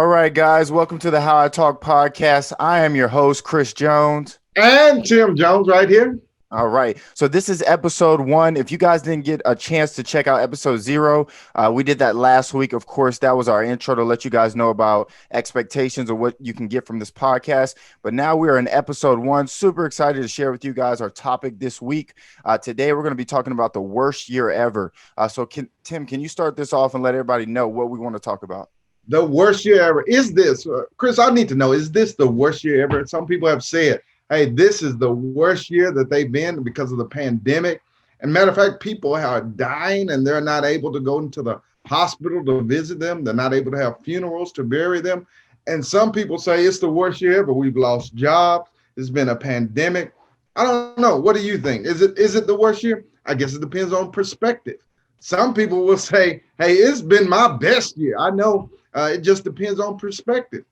All right, guys, welcome to the How I Talk podcast. I am your host, Chris Jones. And Tim Jones right here. All right, so this is episode one. If you guys didn't get a chance to check out episode zero, we did that last week. Of course, that was our intro to let you guys know about expectations of what you can get from this podcast. But now we are in episode one. Super excited to share with you guys our topic this week. Today, we're going to be talking about the worst year ever. Tim, can you start this off and let everybody know what we want to talk about? The worst year ever. Is this, Chris, I need to know, is this the worst year ever? Some people have said, hey, this is the worst year that they've been because of the pandemic. And matter of fact, people are dying and they're not able to go into the hospital to visit them. They're not able to have funerals to bury them. And some people say it's the worst year ever. We've lost jobs. It's been a pandemic. I don't know. What do you think? Is it the worst year? I guess it depends on perspective. Some people will say, hey, it's been my best year. I know it just depends on perspective.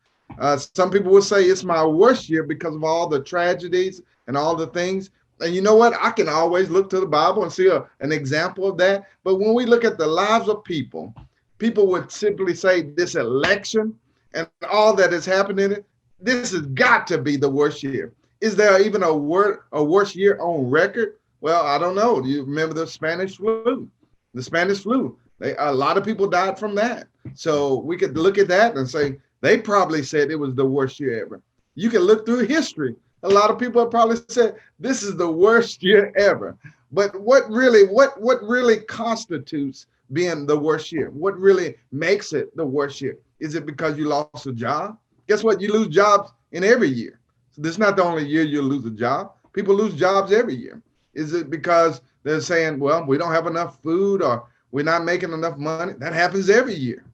Some people will say it's my worst year because of all the tragedies and all the things. And you know what? I can always look to the Bible and see an example of that. But when we look at the lives of people, people would simply say this election and all that has happened in it, this has got to be the worst year. Is there even a worse year on record? Well, I don't know. Do you remember the Spanish flu? The Spanish flu. A lot of people died from that. So we could look at that and say, they probably said it was the worst year ever. You can look through history. A lot of people have probably said this is the worst year ever. But what really constitutes being the worst year? What really makes it the worst year? Is it because you lost a job? Guess what? You lose jobs in every year. So this is not the only year you lose a job. People lose jobs every year. Is it because they're saying, well, we don't have enough food or we're not making enough money? That happens every year.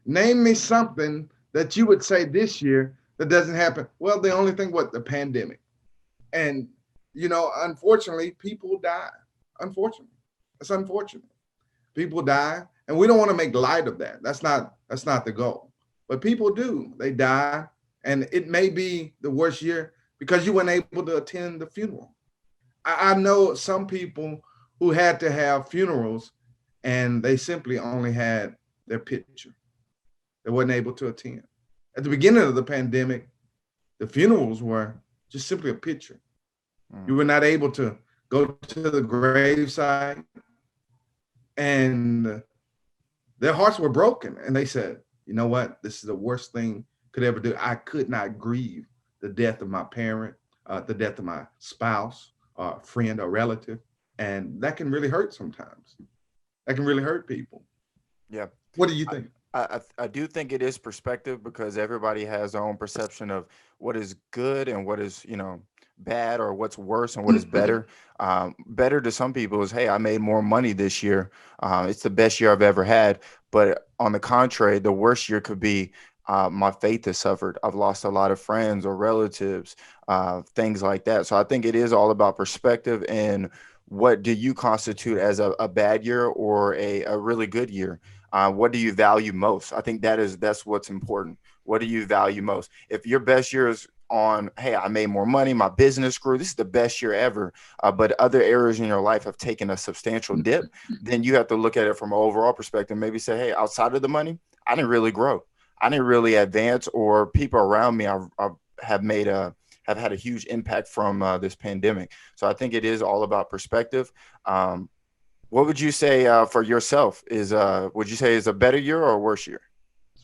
Name me something that you would say this year that doesn't happen. Well, the only thing, the pandemic. And, unfortunately, people die. Unfortunately. It's unfortunate. People die. And we don't want to make light of that. That's not the goal. But people do. They die. And it may be the worst year because you weren't able to attend the funeral. I know some people who had to have funerals and they simply only had their picture. They weren't able to attend. At the beginning of the pandemic, the funerals were just simply a picture. You were not able to go to the gravesite, and their hearts were broken. And they said, you know what? This is the worst thing could ever do. I could not grieve the death of my parent, the death of my spouse, friend, or relative. And that can really hurt sometimes. That can really hurt people. Yeah. What do you think? I do think it is perspective because everybody has their own perception of what is good and what is, bad or what's worse and what is better. Better to some people is, hey, I made more money this year. It's the best year I've ever had. But on the contrary, the worst year could be my faith has suffered. I've lost a lot of friends or relatives, things like that. So I think it is all about perspective and what do you constitute as a bad year or a really good year? What do you value most? I think that's what's important. What do you value most? If your best year is on, hey, I made more money, my business grew, this is the best year ever, but other areas in your life have taken a substantial dip, then you have to look at it from an overall perspective. Maybe say, hey, outside of the money, I didn't really grow. I didn't really advance, or people around me have made have had a huge impact from this pandemic. So I think it is all about perspective. What would you say for yourself is would you say is a better year or a worse year?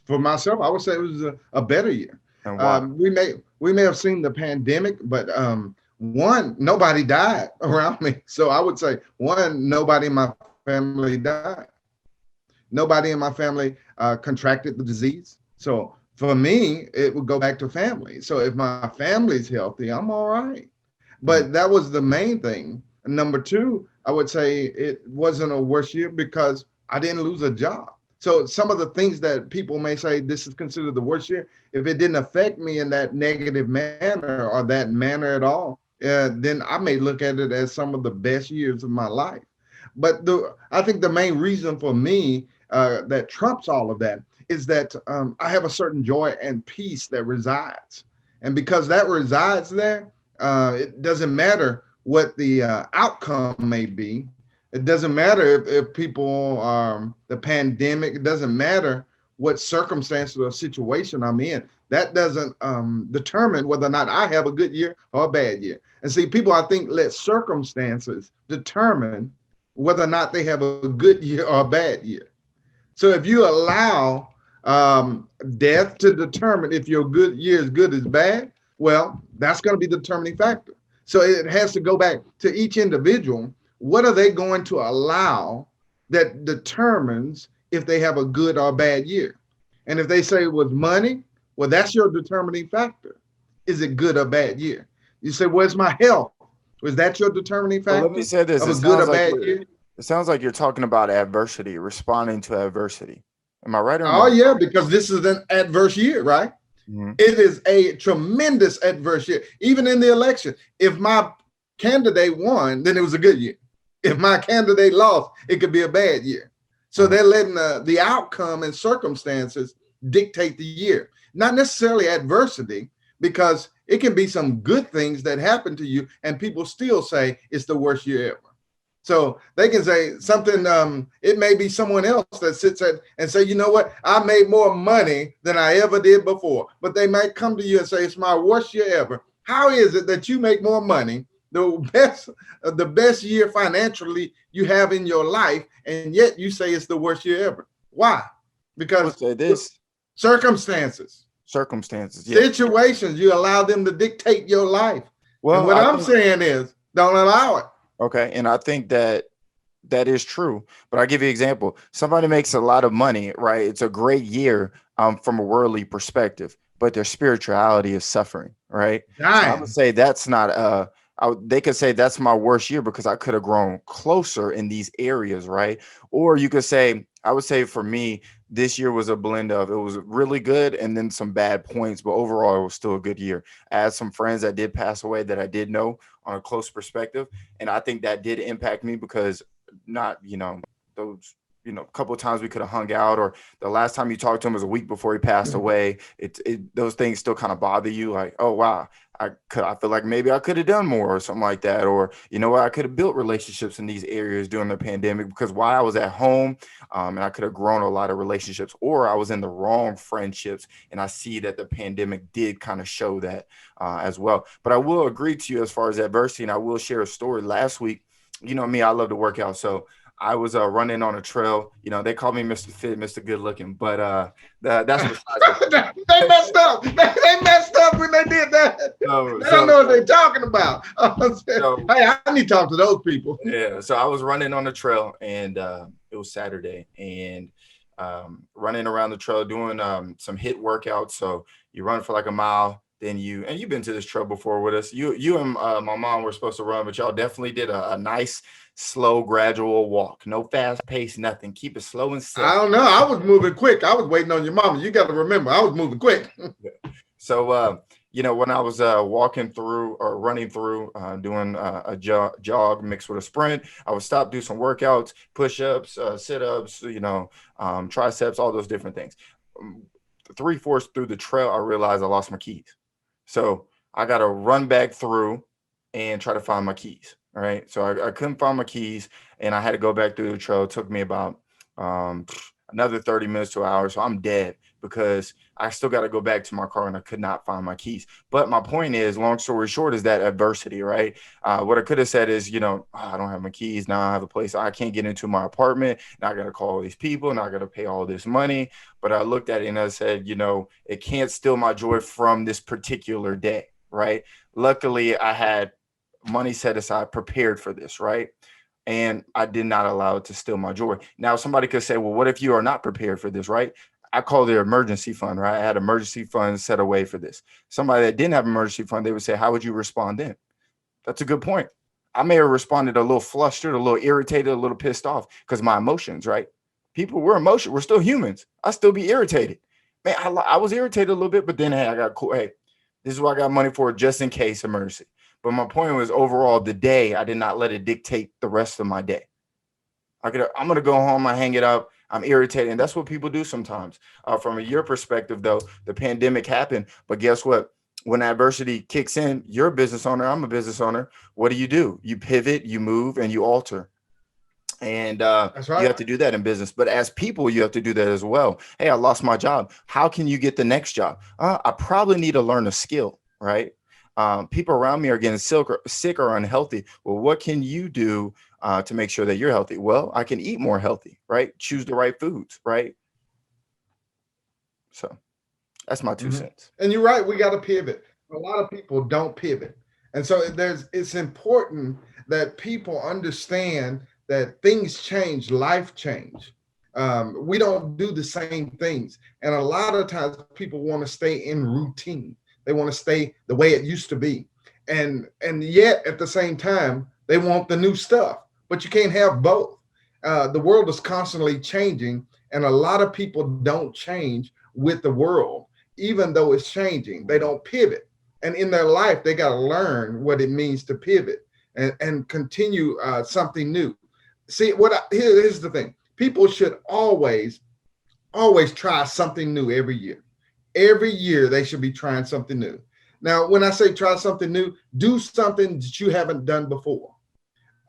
For myself, I would say it was a better year. And why? We may have seen the pandemic, but one, nobody died around me. So I would say one, nobody in my family died. Nobody in my family contracted the disease. So for me, it would go back to family. So if my family's healthy, I'm all right. Mm. But that was the main thing. And number two, I would say it wasn't a worse year because I didn't lose a job. So some of the things that people may say this is considered the worst year, if it didn't affect me in that negative manner or that manner at all, then I may look at it as some of the best years of my life. But I think the main reason for me that trumps all of that is that I have a certain joy and peace that resides. And because that resides there, it doesn't matter what the outcome may be. It doesn't matter if people the pandemic, it doesn't matter what circumstances or situation I'm in. That doesn't determine whether or not I have a good year or a bad year. And see, people I think let circumstances determine whether or not they have a good year or a bad year. So if you allow death to determine if your good year is good is bad, well, that's going to be the determining factor. So it has to go back to each individual. What are they going to allow that determines if they have a good or bad year? And if they say it was money, well, that's your determining factor. Is it good or bad year? You say, where's my health? Was that your determining Well, let factor me say of this. a good or bad year? It sounds like you're talking about adversity, responding to adversity. Am I right or am I Oh, wrong? yeah, because this is an adverse year, right? Mhm. It is a tremendous adverse year. Even in the election, if my candidate won, then it was a good year. If my candidate lost, it could be a bad year. So Mhm. they're letting the outcome and circumstances dictate the year, not necessarily adversity, because it can be some good things that happen to you, and people still say it's the worst year ever. So they can say something. It may be someone else that sits at and say, you know what, I made more money than I ever did before. But they might come to you and say, it's my worst year ever. How is it that you make more money, the best year financially you have in your life, and yet you say it's the worst year ever? Why? I would Because say this circumstances, circumstances. Yeah. situations, you allow them to dictate your life. And Well, what I I'm think saying is, don't allow it. okay, and I think that that is true. But I'll give you an example. Somebody makes a lot of money, right? It's a great year from a worldly perspective, but their spirituality is suffering, right? So I would Dying. say that's not they could say that's my worst year because I could have grown closer in these areas, right? Or you could say, I would say for me, this year was a blend of it was really good and then some bad points, but overall it was still a good year. I had some friends that did pass away that I did know on a close perspective, and I think that did impact me because not those a couple of times we could have hung out, or the last time you talked to him was a week before he passed away. Those things still kind of bother you, like, oh wow, I feel like maybe I could have done more or something like that, or you know what, I could have built relationships in these areas during the pandemic because while I was at home, and I could have grown a lot of relationships, or I was in the wrong friendships, and I see that the pandemic did kind of show that as well. But I will agree to you as far as adversity, and I will share a story. Last week, you know me, I love to work out. So I was running on a trail. You know, they call me Mr. Fit, Mr. Good Looking, but that's besides the point. They messed up. They messed up when they did that. So They don't know what they're talking about. so Hey, I need to talk to those people. yeah, so I was running on the trail, and it was Saturday, and running around the trail doing some hit workouts. So you run for like a mile, then you've been to this trail before with us. You and my mom were supposed to run, but y'all definitely did a nice, slow, gradual walk. No fast pace, nothing. Keep it slow and I steady. don't know. I was moving quick. I was waiting on your mama. You got to remember, I was moving quick. So, when I was walking through or running through, doing a jog mixed with a sprint, I would stop, do some workouts, push ups, sit ups, triceps, all those different things. Um, Three-fourths through the trail, I realized I lost my keys. So I got to run back through and try to find my keys. All right. So I couldn't find my keys, and I had to go back through the trail. It took me about um, another 30 minutes to an hour. So I'm dead because I still got to go back to my car and I could not find my keys. But my point is, long story short, is that adversity, right? What I could have said is, "Oh, I don't have my keys. Now I have a place. I can't get into my apartment. Now I got to call all these people. Now I got to pay all this money." But I looked at it and I said, it can't steal my joy from this particular day, right? Luckily, I had money set aside prepared for this, right? And I did not allow it to steal my joy. Now, somebody could say, well, what if you are not prepared for this, right? I call it emergency fund, right? I had emergency funds set away for this. Somebody that didn't have emergency fund, they would say, how would you respond then? That's a good point. I may have responded a little flustered, a little irritated, a little pissed off because my emotions, right? People, we're emotional. We're still humans. I still be irritated. Man, I was irritated a little bit, but then, hey, I got cool. Hey, this is what I got money for just in case emergency. But my point was overall, the day, I did not let it dictate the rest of my day. I'm gonna go home. I hang it up. I'm irritated, and that's what people do sometimes. From a year perspective, though, the pandemic happened, but guess what? When adversity kicks in, you're a business owner. I'm a business owner. What do? You pivot, you move, and you alter. And That's you right. have to do that in business. But as people, you have to do that as well. Hey, I lost my job. How can you get the next job? I probably need to learn a skill, right? People around me are getting sick or unhealthy. Well, what can you do to make sure that you're healthy? Well, I can eat more healthy, right? Choose the right foods, right? So that's my two Mhm. cents. And you're right. We got to pivot. A lot of people don't pivot, and so it's important that people understand that things change, life change. We don't do the same things, and a lot of times people want to stay in routine. They want to stay the way it used to be, and yet at the same time they want the new stuff. But you can't have both. The world is constantly changing, and a lot of people don't change with the world even though it's changing. They don't pivot. And in their life, they got to learn what it means to pivot and continue something new. See, here's the thing: people should always try something new every year. Every year, they should be trying something new. Now, when I say try something new, do something that you haven't done before.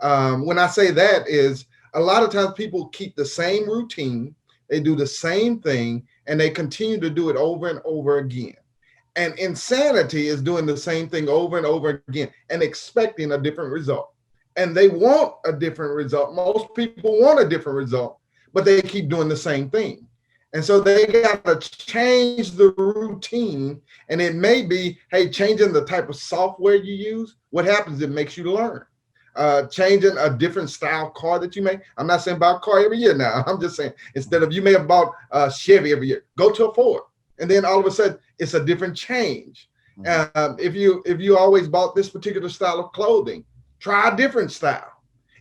When I say that is a lot of times people keep the same routine, they do the same thing, and they continue to do it over and over again. And insanity is doing the same thing over and over again and expecting a different result. And they want a different result. Most people want a different result, but they keep doing the same thing. And so they got to change the routine. And it may be, hey, changing the type of software you use. What happens? It makes you learn. Changing a different style car that you make. I'm not saying buy a car every year now. I'm just saying instead of you may have bought a Chevy every year, go to a Ford, and then all of a sudden it's a different change. Mhm. If you always bought this particular style of clothing, try a different style.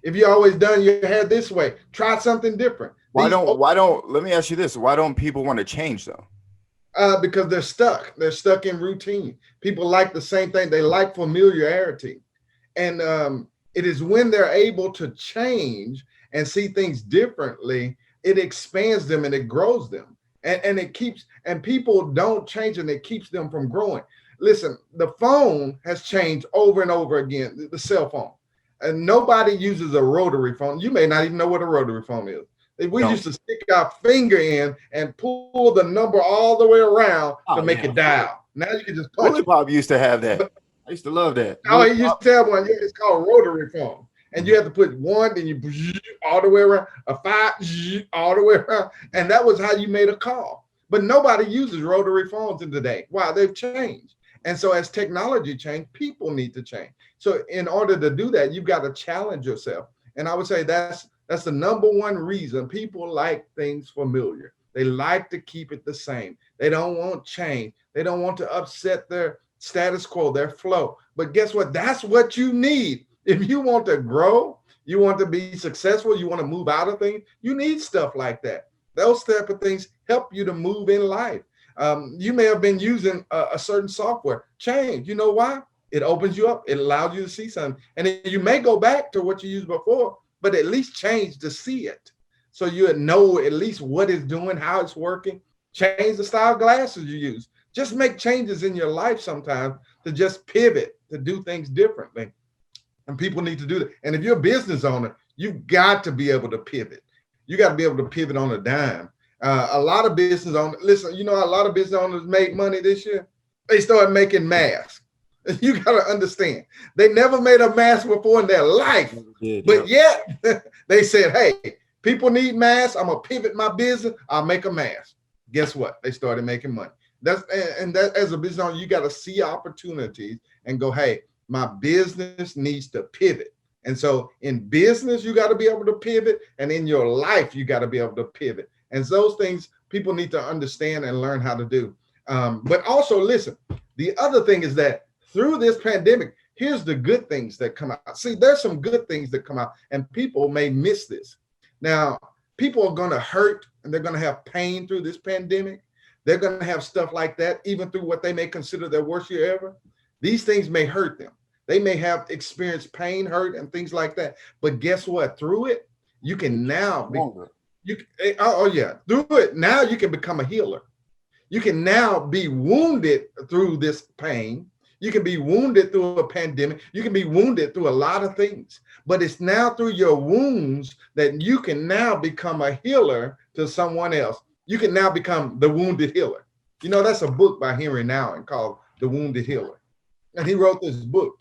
If you always done your hair this way, try something different. These Let me ask you this. Why don't people want to change though? because they're stuck. They're stuck in routine. People like the same thing. They like familiarity. And it is when they're able to change and see things differently, it expands them and it grows them. And it keeps, and people don't change and it keeps them from growing. Listen, the phone has changed over and over again, the cell phone. And nobody uses a rotary phone. You may not even know what a rotary phone is. We used Don't. to stick our finger in and pull the number all the way around to Oh make it yeah, dial. Now you can just punch it. Bully Pop used to have But that. I used to love that. oh, Bully he used Pop. to have one. Yeah, it's called rotary phone, and you Mhm. have to put one, then you all the way around a five all the way around, and that was how you made a call. But nobody uses rotary phones in today. Wow, they've changed, and so as technology changed, people need to change. So in order to do that, you've got to challenge yourself, and I would say that's the number one reason people like things familiar. They like to keep it the same. They don't want change. They don't want to upset their status quo, their flow. But guess what? That's what you need. If you want to grow, you want to be successful, you want to move out of things, you need stuff like that. Those type of things help you to move in life. You may have been using a certain software. Change. You know why? It opens you up. It allows you to see something. And then you may go back to what you used before, but at least change to see it. So you know at least what it's doing, how it's working. Change the style of glasses you use. Just make changes in your life sometimes to just pivot, to do things differently. And people need to do that. And if you're a business owner, you've got to be able to pivot. You got to be able to pivot on a dime. A lot of business owners, listen, you know, a lot of business owners made money this year. They started making masks. You got to understand, they never made a mask before in their life, Never did. but Yep. yet they said, hey, people need masks. I'm gonna pivot my business. I'll make a mask. Guess what? They started making money. That's and that as a business owner, you got to see opportunities and go, hey, my business needs to pivot. And so in business, you got to be able to pivot, and in your life, you got to be able to pivot. And those things people need to understand and learn how to do. But also, listen, the other thing is that through this pandemic, here's the good things that come out. See, there's some good things that come out, and people may miss this. Now, people are going to hurt and they're going to have pain through this pandemic. They're going to have stuff like that, even through what they may consider their worst year ever. These things may hurt them. They may have experienced pain, hurt, and things like that. But guess what? Through it, you They can become now be stronger. you. Oh yeah, through it now you can become a healer. You can now be wounded through this pain. You can be wounded through a pandemic. You can be wounded through a lot of things. But it's now through your wounds that you can now become a healer to someone else. You can now become the wounded healer. You know, that's a book by Henry Nouwen called The Wounded Healer. And he wrote this book.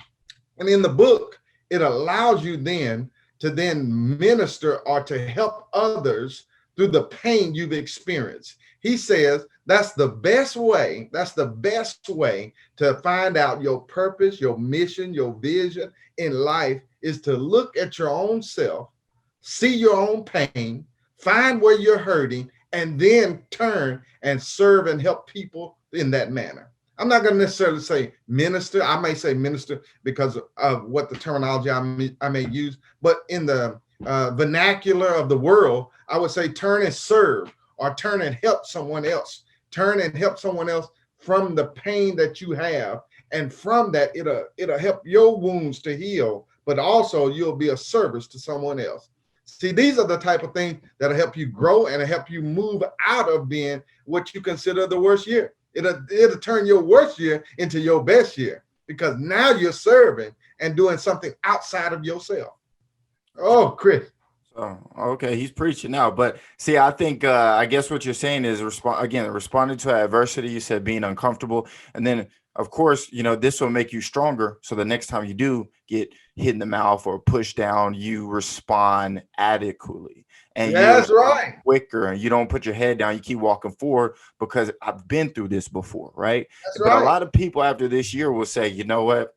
And in the book, it allows you then minister or to help others through the pain you've experienced. He says that's the best way to find out your purpose, your mission, your vision in life is to look at your own self, see your own pain, find where you're hurting, and then turn and serve and help people in that manner. I'm not going to necessarily say minister. I may say minister because of what the terminology I may use, but in the vernacular of the world, I would say turn and serve or turn and help someone else. Turn and help someone else from the pain that you have, and from that it'll help your wounds to heal, but also you'll be a service to someone else. See, these are the type of things that'll help you grow and help you move out of being what you consider the worst year. It'll turn your worst year into your best year because now you're serving and doing something outside of yourself. Oh, Chris. So okay, he's preaching now. But see, I think I guess what you're saying is responding to adversity. You said being uncomfortable, and then of course, this will make you stronger. So the next time you do get hit in the mouth or pushed down, you respond adequately, and you That's respond right. quicker, and you don't put your head down. You keep walking forward because I've been through this before, right? That's But a right. lot of people after this year will say, you know what?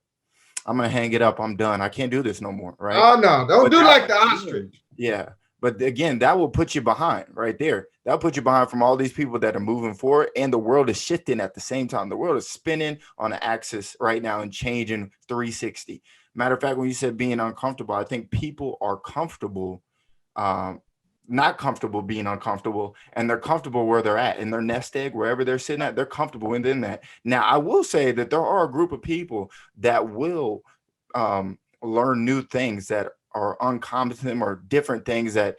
I'm gonna hang it up. I'm done. I can't do this no more, right? Oh no, don't But do that like the again, ostrich. yeah. But again, that will put you behind right there. That'll put you behind from all these people that are moving forward, and the world is shifting at the same time. The world is spinning on an axis right now and changing 360. Matter of fact, when you said being uncomfortable, I think people are comfortable, um, not comfortable being uncomfortable, and they're comfortable where they're at in their nest egg, wherever they're sitting at. They're comfortable within that. Now, I will say that there are a group of people that will learn new things that are uncommon to them or different things that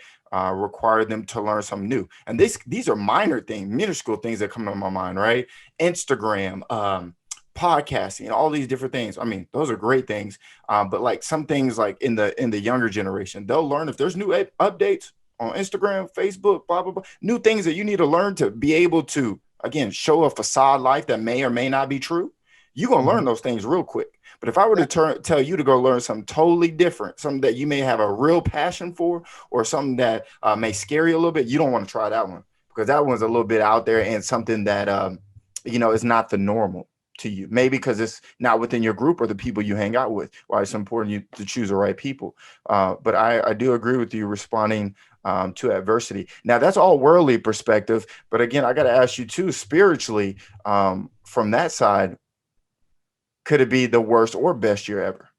require them to learn something new. And these are minor things, minuscule things that come to my mind, right? Instagram, podcasting, all these different things. I mean, those are great things. But like some things like in the younger generation, they'll learn if there's new updates on Instagram, Facebook, blah, blah, blah, new things that you need to learn to be able to, again, show a facade life that may or may not be true. You're going to learn Mhm. those things real quick. But if I were to tell you to go learn something totally different, something that you may have a real passion for, or something that may scare you a little bit, you don't want to try that one because that one's a little bit out there and something that is not the normal to you. Maybe because it's not within your group or the people you hang out with. Why it's important you to choose the right people. But I do agree with you responding to adversity. Now that's all worldly perspective, but again, I got to ask you too, spiritually, from that side, could it be the worst or best year ever?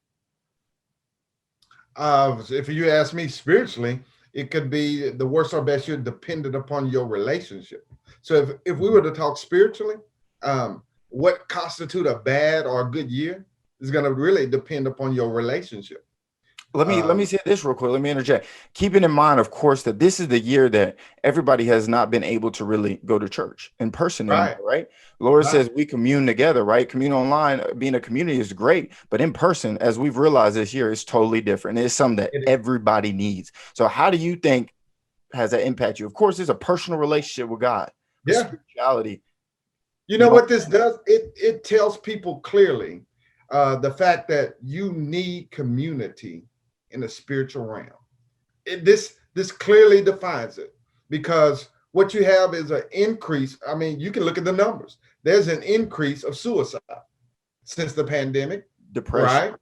If you ask me spiritually, it could be the worst or best year dependent upon your relationship. So if we were to talk spiritually, what constitute a bad or a good year is going to really depend upon your relationship. Let me Um, say this real quick. Let me interject. Keeping in mind, of course, that this is the year that everybody has not been able to really go to church in person anymore, right, right? Lord right. says we commune together, right? Commune online, being a community is great, but in person, as we've realized this year, is totally different. It's something that It, everybody needs. So, how do you think has that impact you? Of course, it's a personal relationship with God, but yeah. spirituality, You you know don't. what this does? It tells people clearly the fact that you need community in the spiritual realm. This clearly defines it because what you have is an increase. I mean, you can look at the numbers. There's an increase of suicide since the pandemic, Depression. right?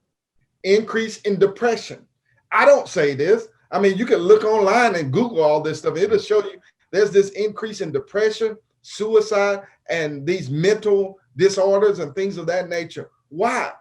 Increase in depression. I don't say this. I mean, you can look online and Google all this stuff. It'll show you there's this increase in depression, suicide, and these mental disorders and things of that nature. Why?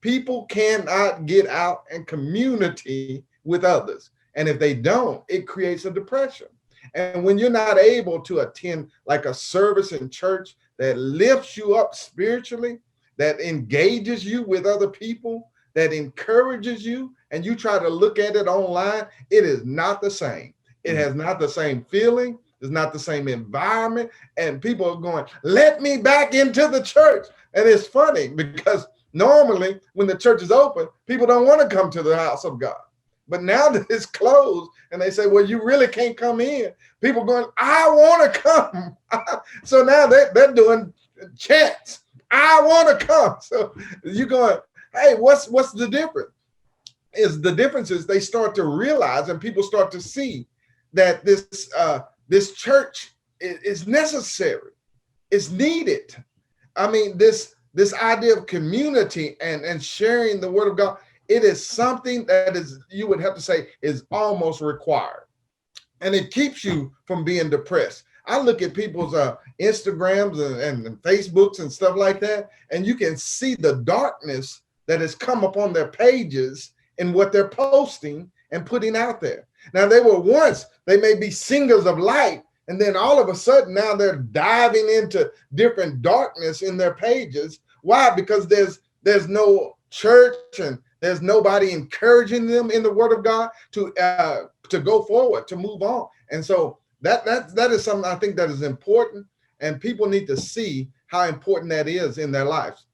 People cannot get out and community with others. And if they don't, it creates a depression. And when you're not able to attend like a service in church that lifts you up spiritually, that engages you with other people, that encourages you, and you try to look at it online, it is not the same. It Mhm. has not the same feeling. It's not the same environment. And people are going, let me back into the church. And it's funny because Normally, when the church is open, people don't want to come to the house of God. But now that it's closed and they say, well, you really can't come in, people going, I want to come. So now they're doing chants. I want to come. So you're going, hey, what's the difference? Is the difference is they start to realize and people start to see that this church is necessary. It's needed. I mean, this idea of community and sharing the word of God, it is something that is, you would have to say, is almost required. And it keeps you from being depressed. I look at people's Instagrams and Facebooks and stuff like that, and you can see the darkness that has come upon their pages and what they're posting and putting out there. Now, they were once, they may be singers of light, and then all of a sudden now they're diving into different darkness in their pages. Why? Because there's no church and there's nobody encouraging them in the word of God to go forward, to move on. And so that is something I think that is important, and people need to see how important that is in their lives.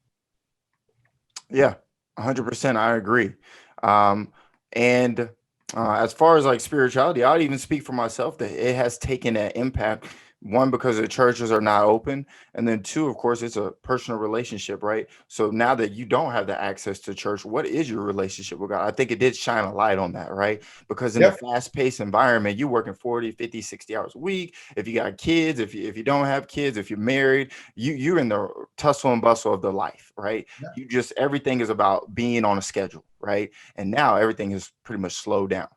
Yeah, 100%. I agree. Um, and as far as like spirituality, I would even speak for myself that it has taken an impact. One, because the churches are not open, and then two, of course, it's a personal relationship, right? So now that you don't have the access to church, what is your relationship with God? I think it did shine a light on that, right? Because in a Yep. fast-paced environment, you're working 40, 50, 60 hours a week. If you got kids, if you don't have kids, if you're married, you're in the tussle and bustle of the life, right? Yeah. You just everything is about being on a schedule, right? And now everything is pretty much slowed down.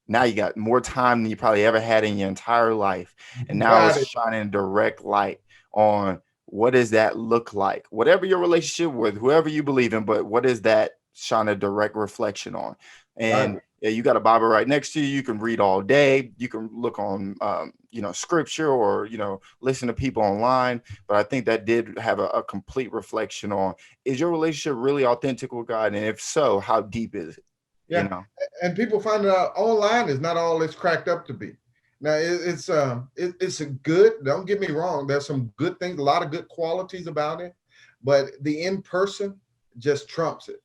Now you got more time than you probably ever had in your entire life, and You now it's got it. shining direct light on what does that look like, whatever your relationship with whoever you believe in, but what is that shine a direct reflection on? Right. And yeah, you got a Bible right next to you. You can read all day. You can look on, scripture, or listen to people online. But I think that did have a complete reflection on, is your relationship really authentic with God, and if so, how deep is it? You Yeah. know. And people find out online is not all it's cracked up to be. Now it's a good. Don't get me wrong. There's some good things, a lot of good qualities about it, but the in person just trumps it.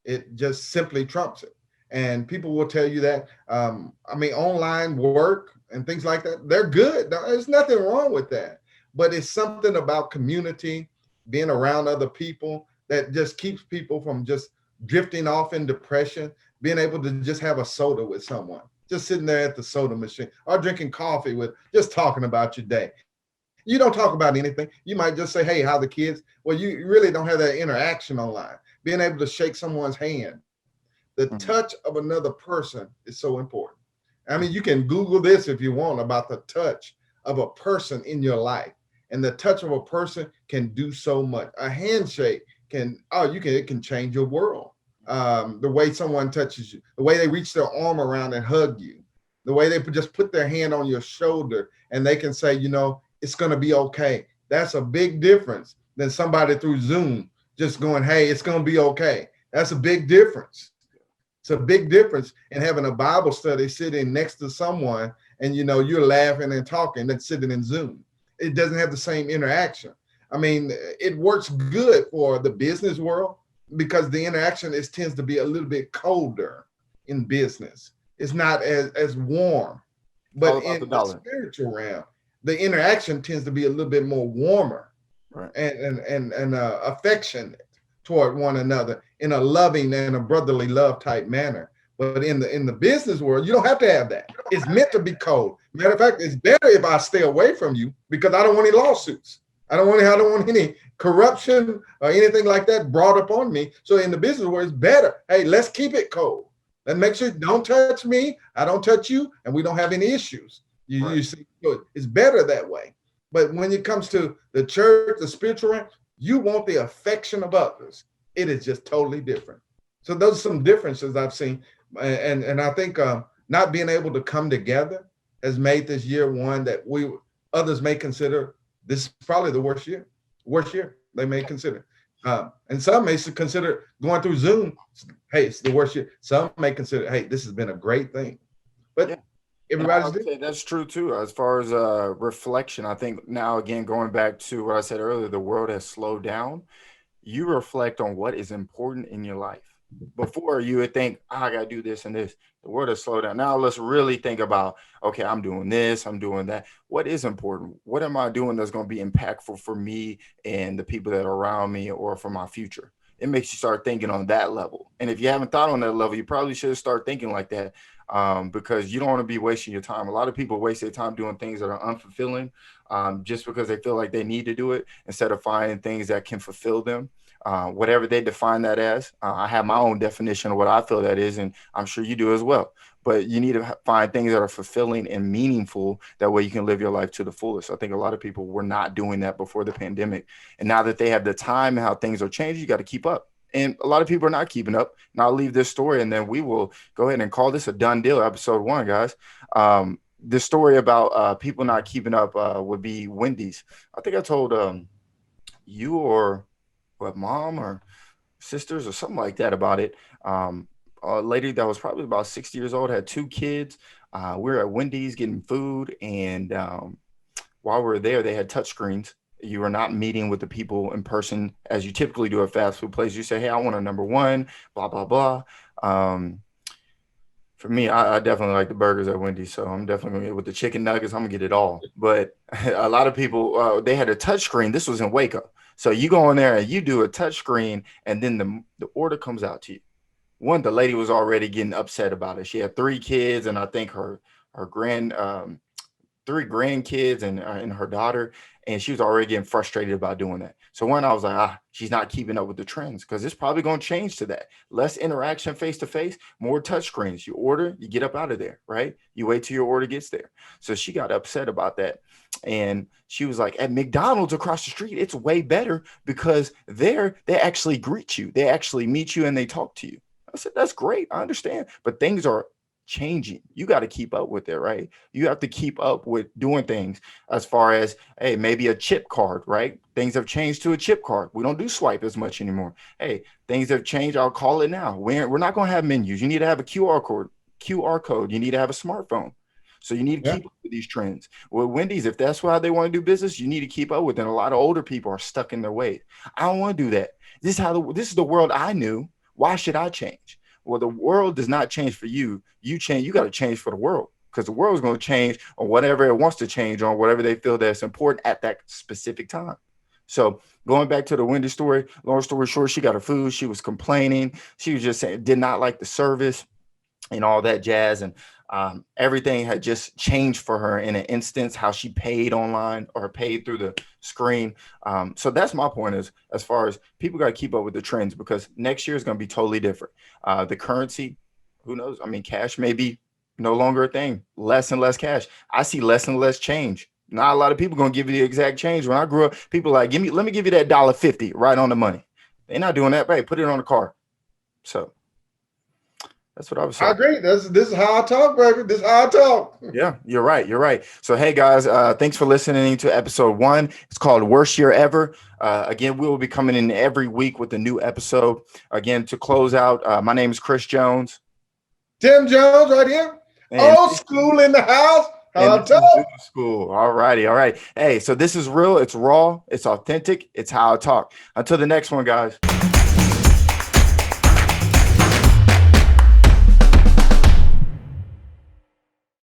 It just simply trumps it. And people will tell you that. I mean, online work and things like that, they're good. There's nothing wrong with that. But it's something about community, being around other people, that just keeps people from just drifting off in depression, being able to just have a soda with someone, just sitting there at the soda machine or drinking coffee with, just talking about your day. You don't talk about anything. You might just say, hey, how the kids? Well, you really don't have that interaction online. Being able to shake someone's hand, the touch Mhm. of another person is so important. I mean, you can Google this if you want about the touch of a person in your life. And the touch of a person can do so much. A handshake can, oh, you can, it can change your world. The way someone touches you, the way they reach their arm around and hug you, the way they just put their hand on your shoulder and they can say, it's going to be okay. That's a big difference than somebody through Zoom just going, hey, it's going to be okay. That's a big difference. It's a big difference in having a Bible study sitting next to someone and you're laughing and talking that's sitting in Zoom. It doesn't have the same interaction. I mean, it works good for the business world because the interaction is tends to be a little bit colder in business. It's not as warm. It's all But about in the the dollar, spiritual realm, the interaction tends to be a little bit more warmer right? and affectionate toward one another in a loving and a brotherly love type manner. But in the business world, you don't have to have that. It's meant to be cold. Matter of fact, it's better if I stay away from you because I don't want any lawsuits. I don't want any corruption or anything like that brought upon me. So in the business world, it's better. Hey, let's keep it cold. Let's make sure don't touch me, I don't touch you, and we don't have any issues. You Right. see, so it's better that way. But when it comes to the church, the spiritual realm, you want the affection of others. It is just totally different. So those are some differences I've seen, and I think not being able to come together has made this year one that we others may consider this is probably the worst year they may consider. And some may consider going through Zoom. Hey, it's the worst year. Some may consider, hey, this has been a great thing. But Yeah. And I everybody's would different. say that's true too. As far as reflection, I think now again going back to what I said earlier, the world has slowed down. you reflect on what is important in your life. Before you would think, I gotta do this and this. The world has slowed down. Now let's really think about, okay, I'm doing this, I'm doing that. What is important? What am I doing that's gonna be impactful for me and the people that are around me or for my future? It makes you start thinking on that level. And if you haven't thought on that level, you probably should start thinking like that, because you don't want to be wasting your time. A lot of people waste their time doing things that are unfulfilling, just because they feel like they need to do it instead of finding things that can fulfill them, whatever they define that as. I have my own definition of what I feel that is, and I'm sure you do as well. But you need to find things that are fulfilling and meaningful. That way you can live your life to the fullest. I think a lot of people were not doing that before the pandemic. And now that they have the time and how things are changing, you got to keep up. And a lot of people are not keeping up. And I'll leave this story and then we will go ahead and call this a done deal, episode 1, guys. This story about people not keeping up would be Wendy's. I think I told you or what, mom or sisters or something like that about it. A lady that was probably about 60 years old had 2 kids. We were at Wendy's getting food, and while we were there, they had touch screens. You were not meeting with the people in person as you typically do at fast food places. You say, "Hey, I want a number one," blah blah blah. Um, for me, I definitely like the burgers at Wendy's, so I'm definitely gonna get with the chicken nuggets. I'm gonna get it all. But a lot of people, they had a touch screen. This was in Waco, so you go in there and you do a touch screen, and then the order comes out to you. One, the lady was already getting upset about it. She had 3 kids, and I think her grand 3 grandkids and her daughter, and she was already getting frustrated about doing that. So one, I was like, she's not keeping up with the trends because it's probably going to change to that. Less interaction face to face, more touch screens. You order, you get up out of there, right? You wait till your order gets there. So she got upset about that. And she was like, at McDonald's across the street, it's way better because there they actually greet you, they actually meet you, and they talk to you. I said, that's great. I understand. But things are changing. You got to keep up with it, right? You have to keep up with doing things as far as, hey, maybe a chip card, right? Things have changed to a chip card. We don't do swipe as much anymore. Hey, things have changed. I'll call it now. We're not going to have menus. You need to have a QR code. You need to have a smartphone. So you need to Yeah. keep up with these trends. Well, Wendy's, if that's why they want to do business, you need to keep up with it. And a lot of older people are stuck in their ways. I don't want to do that. This is the world I knew. Why should I change? Well, the world does not change for you. You change. You got to change for the world because the world is going to change on whatever it wants to change on, whatever they feel that's important at that specific time. So going back to the Wendy story, long story short, she got her food. She was complaining. She was just saying did not like the service and all that jazz. And everything had just changed for her in an instance, how she paid online or paid through the screen. So that's my point is as far as people got to keep up with the trends because next year is going to be totally different. The currency, who knows? I mean, cash may be no longer a thing, less and less cash. I see less and less change. Not a lot of people going to give you the exact change. When I grew up, people like, let me give you that $1.50 right on the money. They're not doing that. Hey, put it on the car. So that's what I would I say. agree. This is how I talk, baby. This is how I talk. Yeah, you're right. You're right. So, hey guys, thanks for listening to episode 1. It's called Worst Year Ever. Again, we will be coming in every week with a new episode. Again, to close out, my name is Chris Jones, Tim Jones right here. and Old school in the house. How I this is New talk. School. All righty, all right. Hey, so this is real. It's raw. It's authentic. It's how I talk. Until the next one, guys.